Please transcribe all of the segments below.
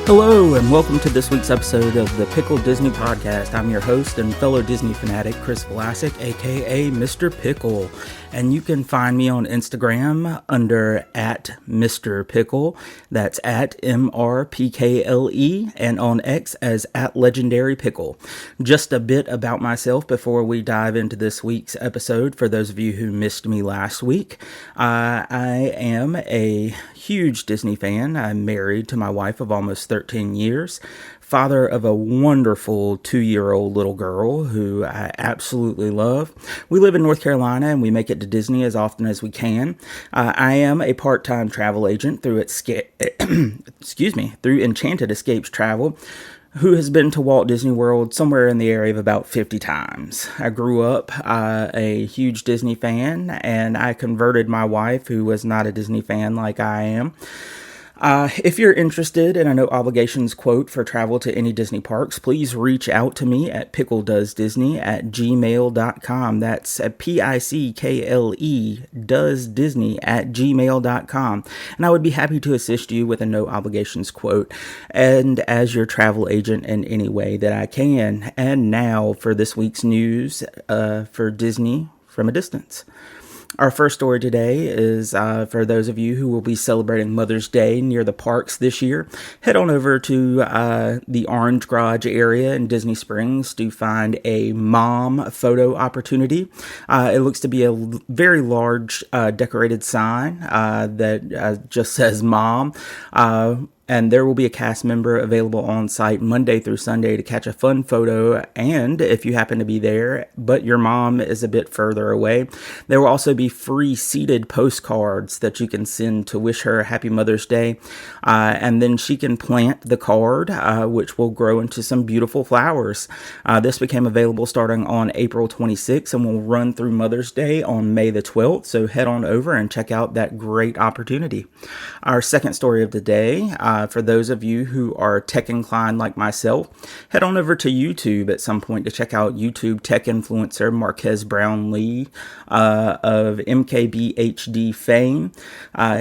Hello, and welcome to this week's episode of the Pickled Disney Podcast. I'm your host and fellow Disney fanatic, Chris Vlasic, aka Mr. Pickle. And you can find me on Instagram under @MrPickle. That's @MRPKLE, and on X as @LegendaryPickle. Just a bit about myself before we dive into this week's episode. For those of you who missed me last week, I am a huge Disney fan. I'm married to my wife of almost 13 years, father of a wonderful 2-year-old little girl who I absolutely love. We live in North Carolina and we make it to Disney as often as we can. I am a part-time travel agent through through Enchanted Escapes Travel, who has been to Walt Disney World somewhere in the area of about 50 times. I grew up a huge Disney fan, and I converted my wife, who was not a Disney fan like I am. If you're interested in a no obligations quote for travel to any Disney parks, please reach out to me at pickledoesdisney@gmail.com. That's PICKLE doesdisney@gmail.com. And I would be happy to assist you with a no obligations quote and as your travel agent in any way that I can. And now for this week's news for Disney from a distance. Our first story today is for those of you who will be celebrating Mother's Day near the parks this year. Head on over to the Orange Garage area in Disney Springs to find a mom photo opportunity. It looks to be a very large decorated sign that just says mom. And there will be a cast member available on site Monday through Sunday to catch a fun photo. And if you happen to be there, but your mom is a bit further away, there will also be free seated postcards that you can send to wish her Happy Mother's Day. And then she can plant the card, which will grow into some beautiful flowers. This became available starting on April 26th and will run through Mother's Day on May the 12th. So head on over and check out that great opportunity. Our second story of the day, for those of you who are tech inclined like myself, head on over to YouTube at some point to check out YouTube tech influencer Marquez Brownlee of MKBHD fame.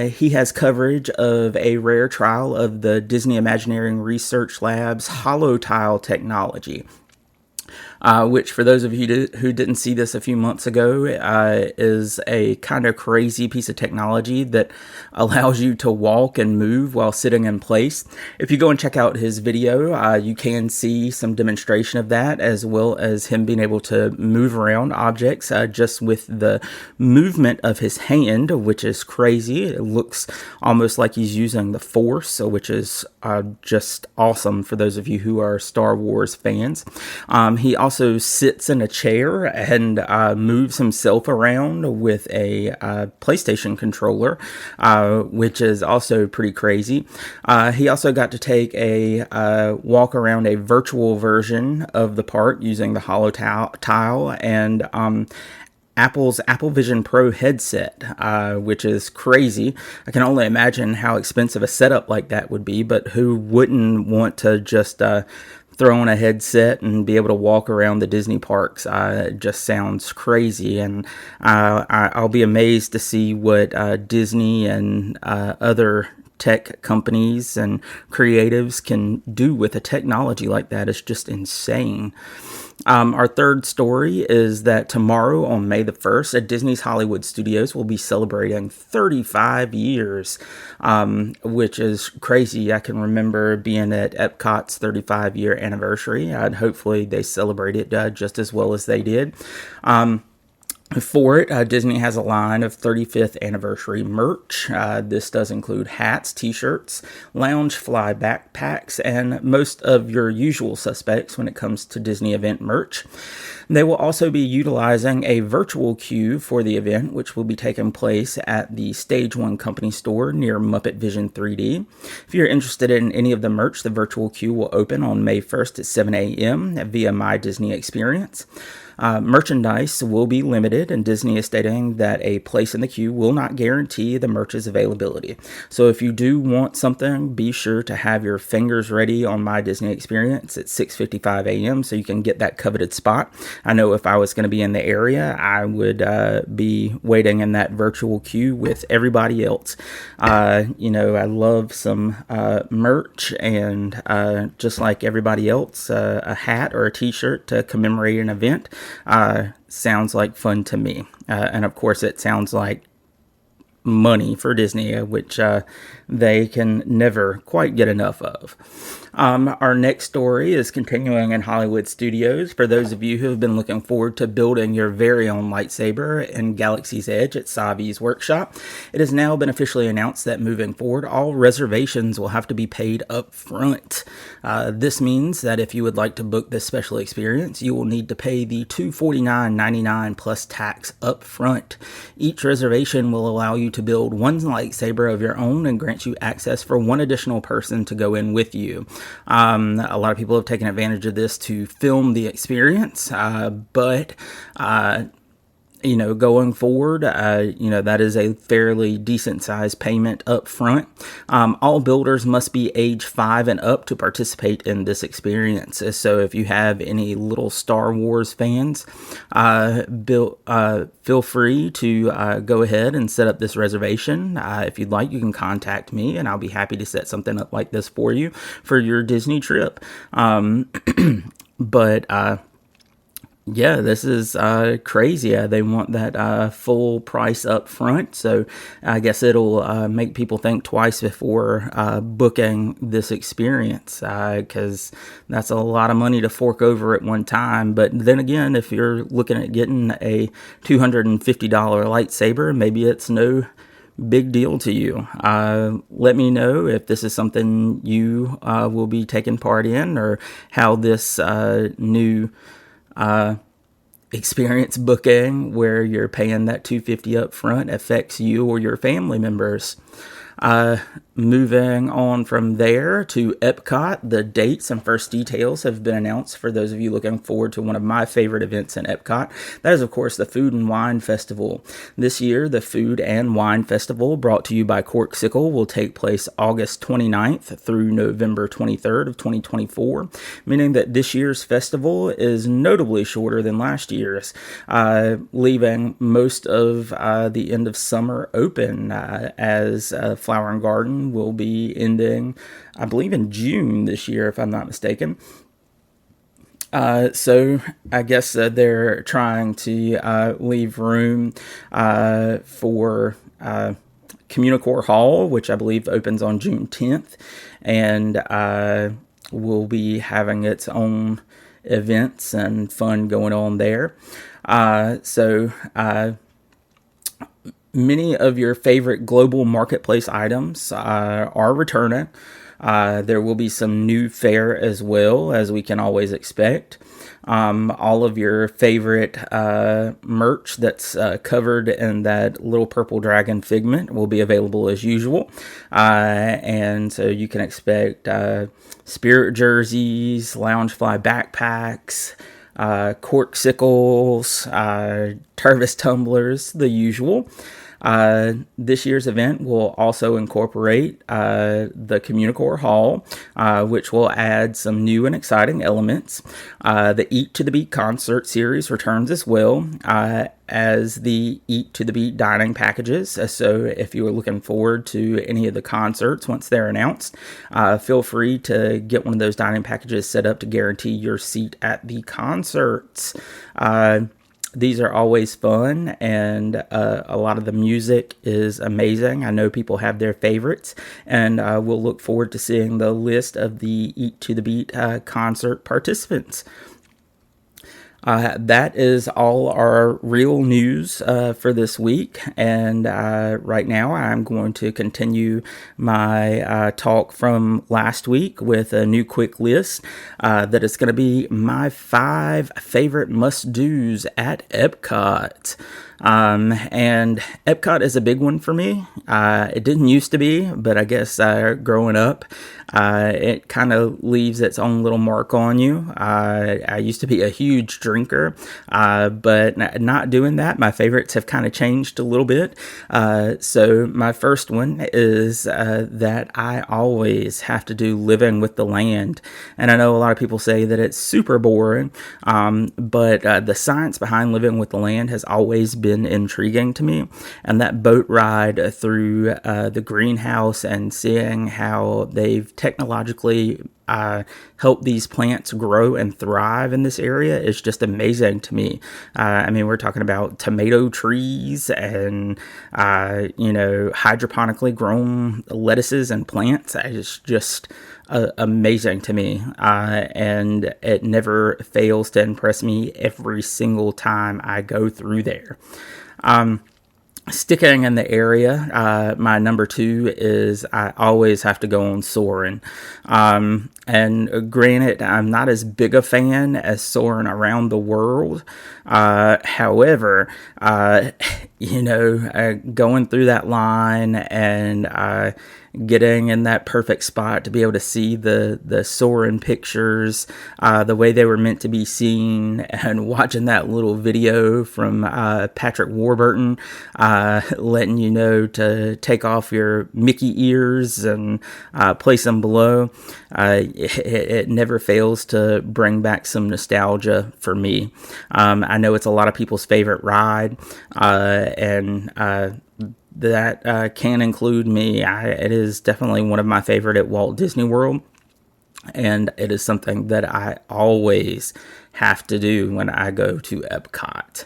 He has coverage of a rare trial of the Disney Imagineering Research Lab's HoloTile technology. Which, for those of you who didn't see this a few months ago, is a kind of crazy piece of technology that allows you to walk and move while sitting in place. If you go and check out his video, you can see some demonstration of that, as well as him being able to move around objects just with the movement of his hand, which is crazy. It looks almost like he's using the Force, which is just awesome for those of you who are Star Wars fans. He also sits in a chair and moves himself around with a PlayStation controller, which is also pretty crazy. He also got to take a walk around a virtual version of the park using the HoloTile and Apple's Apple Vision Pro headset, which is crazy. I can only imagine how expensive a setup like that would be, but who wouldn't want to just throw on a headset and be able to walk around the Disney parks? It just sounds crazy, and I'll be amazed to see what Disney and other tech companies and creatives can do with a technology like that. It's just insane. Our third story is that tomorrow on May the 1st at Disney's Hollywood Studios will be celebrating 35 years, which is crazy. I can remember being at Epcot's 35-year anniversary, and hopefully they celebrate it just as well as they did. For it, Disney has a line of 35th anniversary merch. This does include hats, t-shirts, Loungefly backpacks, and most of your usual suspects when it comes to Disney event merch. They will also be utilizing a virtual queue for the event, which will be taking place at the Stage 1 Company store near Muppet Vision 3D. If you're interested in any of the merch, the virtual queue will open on May 1st at 7 a.m. via My Disney Experience. Merchandise will be limited, and Disney is stating that a place in the queue will not guarantee the merch's availability. So if you do want something, be sure to have your fingers ready on My Disney Experience at 6:55 a.m. so you can get that coveted spot. I know if I was going to be in the area, I would be waiting in that virtual queue with everybody else. I love some merch, and just like everybody else, a hat or a t-shirt to commemorate an event sounds like fun to me. And of course, it sounds like money for Disney, which they can never quite get enough of. Our next story is continuing in Hollywood Studios. For those of you who have been looking forward to building your very own lightsaber in Galaxy's Edge at Savi's workshop, it has now been officially announced that moving forward, all reservations will have to be paid up front. This means that if you would like to book this special experience, you will need to pay the $249.99 plus tax up front. Each reservation will allow you to build one lightsaber of your own and grant you access for one additional person to go in with you. A lot of people have taken advantage of this to film the experience, but going forward, that is a fairly decent sized payment up front. All builders must be age 5 and up to participate in this experience. So if you have any little Star Wars fans, feel free to go ahead and set up this reservation. If you'd like, you can contact me and I'll be happy to set something up like this for you for your Disney trip. Yeah, this is crazy. They want that full price up front, so I guess it'll make people think twice before booking this experience, because that's a lot of money to fork over at one time. But then again, if you're looking at getting a $250 lightsaber, maybe it's no big deal to you. Let me know if this is something you will be taking part in, or how this new experience booking where you're paying that $250 up front affects you or your family members. Moving on from there to Epcot, the dates and first details have been announced for those of you looking forward to one of my favorite events in Epcot. That is, of course, the Food and Wine Festival. This year, the Food and Wine Festival, brought to you by Corksicle, will take place August 29th through November 23rd of 2024, meaning that this year's festival is notably shorter than last year's, leaving most of the end of summer open, as Flower and Garden will be ending, I believe, in June this year, if I'm not mistaken. So I guess they're trying to leave room for Communicore Hall, which I believe opens on June 10th, and will be having its own events and fun going on there. Many of your favorite global marketplace items are returning. There will be some new fare as well, as we can always expect. All of your favorite merch that's covered in that little purple dragon figment will be available as usual. And so you can expect Spirit jerseys, Loungefly backpacks, Corksicles, Tervis tumblers, the usual. This year's event will also incorporate the Communicore Hall, which will add some new and exciting elements. The Eat to the Beat concert series returns as well, as the Eat to the Beat dining packages. So if you are looking forward to any of the concerts once they're announced, feel free to get one of those dining packages set up to guarantee your seat at the concerts. These are always fun, and a lot of the music is amazing. I know people have their favorites, and we'll look forward to seeing the list of the Eat to the Beat concert participants. That is all our real news for this week, and right now I'm going to continue my talk from last week with a new quick list that is going to be my 5 favorite must-dos at Epcot. And Epcot is a big one for me. It didn't used to be, but I guess growing up, it kind of leaves its own little mark on you. I used to be a huge drinker, but not doing that. My favorites have kind of changed a little bit. So my first one is that I always have to do Living with the Land. And I know a lot of people say that it's super boring, but the science behind Living with the Land has always been intriguing to me. And that boat ride through the greenhouse and seeing how they've technologically help these plants grow and thrive in this area is just amazing to me. I mean, we're talking about tomato trees and, hydroponically grown lettuces and plants. It's just amazing to me. And it never fails to impress me every single time I go through there. Sticking in the area, my number 2 is I always have to go on Soarin'. And granted, I'm not as big a fan as Soarin' Around the World. However, going through that line and getting in that perfect spot to be able to see the Soarin' pictures the way they were meant to be seen, and watching that little video from Patrick Warburton letting you know to take off your Mickey ears and place them below. It never fails to bring back some nostalgia for me. I know it's a lot of people's favorite ride, and that can include me. It is definitely one of my favorite at Walt Disney World, and it is something that I always have to do when I go to Epcot.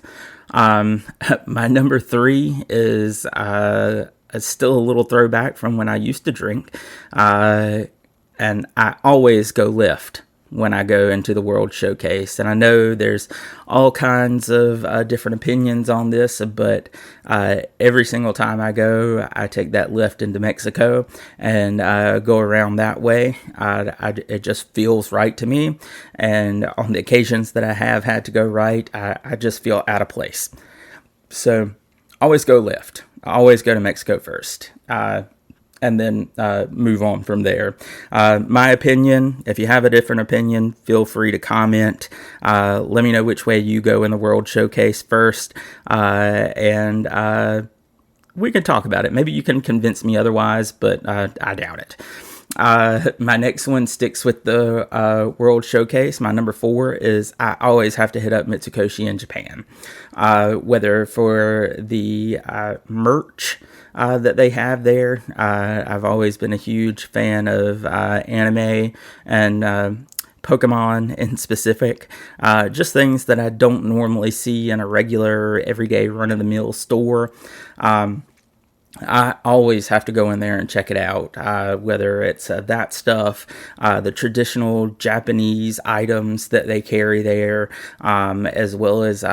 My number 3 is still a little throwback from when I used to drink, and I always go lift when I go into the World Showcase. And I know there's all kinds of different opinions on this, but every single time I go, I take that lift into Mexico and go around that way. It just feels right to me. And on the occasions that I have had to go right, I just feel out of place. So always go lift. Always go to Mexico first. And then move on from there. My opinion, if you have a different opinion, feel free to comment. Let me know which way you go in the World Showcase first, and we can talk about it. Maybe you can convince me otherwise, but I doubt it. My next one sticks with the World Showcase. My number 4 is I always have to hit up Mitsukoshi in Japan, whether for the merch that they have there. I've always been a huge fan of anime and Pokemon in specific, just things that I don't normally see in a regular everyday run-of-the-mill store. I always have to go in there and check it out, whether it's that stuff, the traditional Japanese items that they carry there, as well as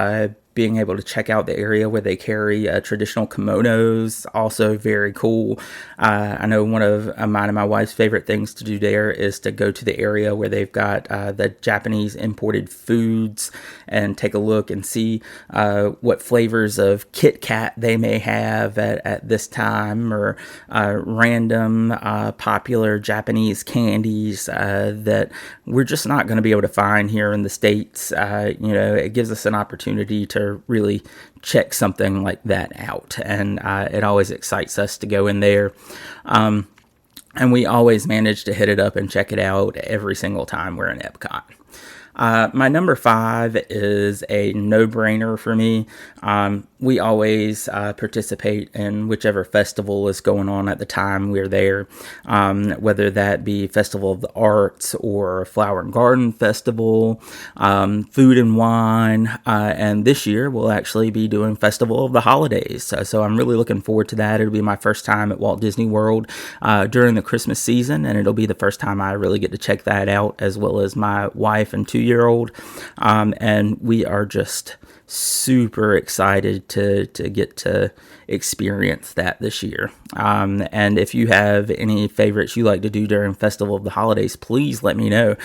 being able to check out the area where they carry traditional kimonos, also very cool. I know one of mine and my wife's favorite things to do there is to go to the area where they've got the Japanese imported foods and take a look and see what flavors of Kit Kat they may have at this time, or random popular Japanese candies that we're just not going to be able to find here in the States. It gives us an opportunity to really check something like that out, and it always excites us to go in there, and we always manage to hit it up and check it out every single time we're in Epcot. My number 5 is a no-brainer for me. We always participate in whichever festival is going on at the time we're there, whether that be Festival of the Arts or Flower and Garden Festival, Food and Wine, and this year we'll actually be doing Festival of the Holidays. So I'm really looking forward to that. It'll be my first time at Walt Disney World during the Christmas season, and it'll be the first time I really get to check that out, as well as my wife and 2-year-old, and we are just super excited to get to experience that this year. And if you have any favorites you like to do during Festival of the Holidays, please let me know,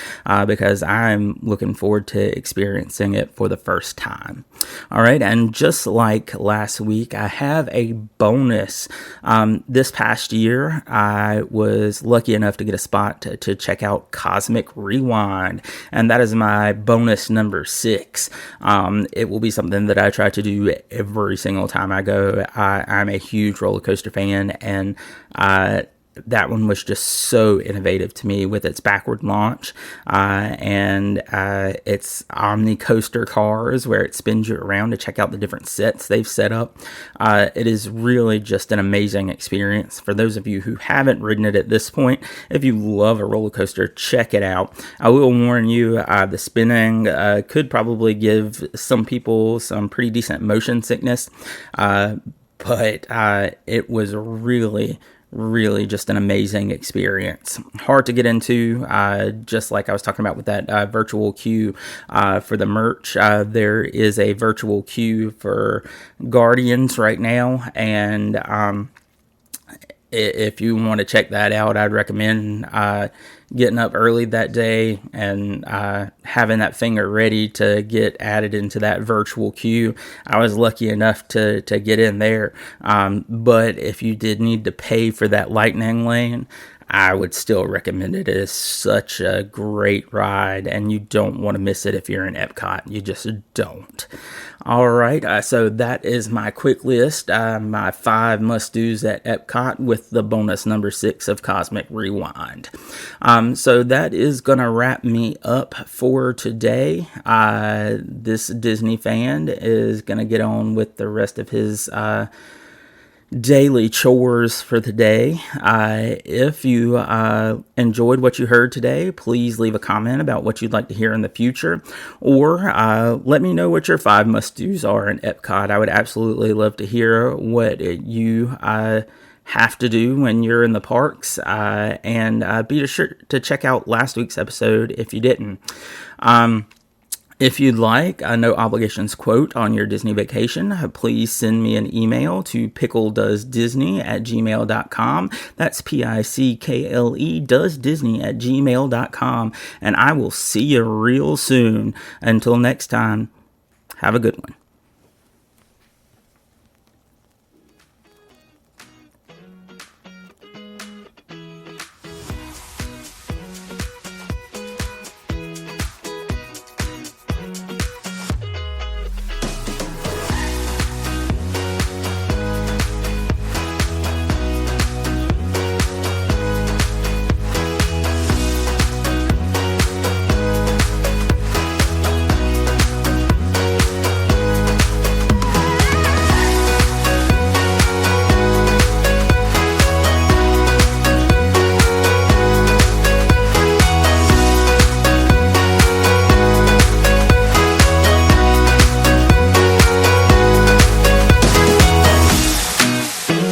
because I'm looking forward to experiencing it for the first time. All right, and just like last week, I have a bonus. This past year, I was lucky enough to get a spot to check out Cosmic Rewind, and that is my bonus number 6. It will be something that I try to do every single time I go. I'm a huge roller coaster fan, and that one was just so innovative to me with its backward launch and its Omni Coaster cars, where it spins you around to check out the different sets they've set up. It is really just an amazing experience. For those of you who haven't ridden it at this point, if you love a roller coaster, check it out. I will warn you, the spinning could probably give some people some pretty decent motion sickness, but it was really just an amazing experience. Hard to get into, just like I was talking about with that virtual queue for the merch. There is a virtual queue for Guardians right now, and if you want to check that out, I'd recommend getting up early that day and having that finger ready to get added into that virtual queue. I was lucky enough to get in there, but if you did need to pay for that lightning lane, I would still recommend it. It is such a great ride, and you don't want to miss it if you're in Epcot. You just don't. All right, so that is my quick list, my 5 must-dos at Epcot with the bonus number 6 of Cosmic Rewind. So that is going to wrap me up for today. This Disney fan is going to get on with the rest of his daily chores for the day. If you enjoyed what you heard today, please leave a comment about what you'd like to hear in the future, or let me know what your 5 must-dos are in Epcot. I would absolutely love to hear what you have to do when you're in the parks, and be sure to check out last week's episode if you didn't. If you'd like a no obligations quote on your Disney vacation, please send me an email to pickledoesdisney@gmail.com. That's PICKLE doesdisney@gmail.com. And I will see you real soon. Until next time, have a good one.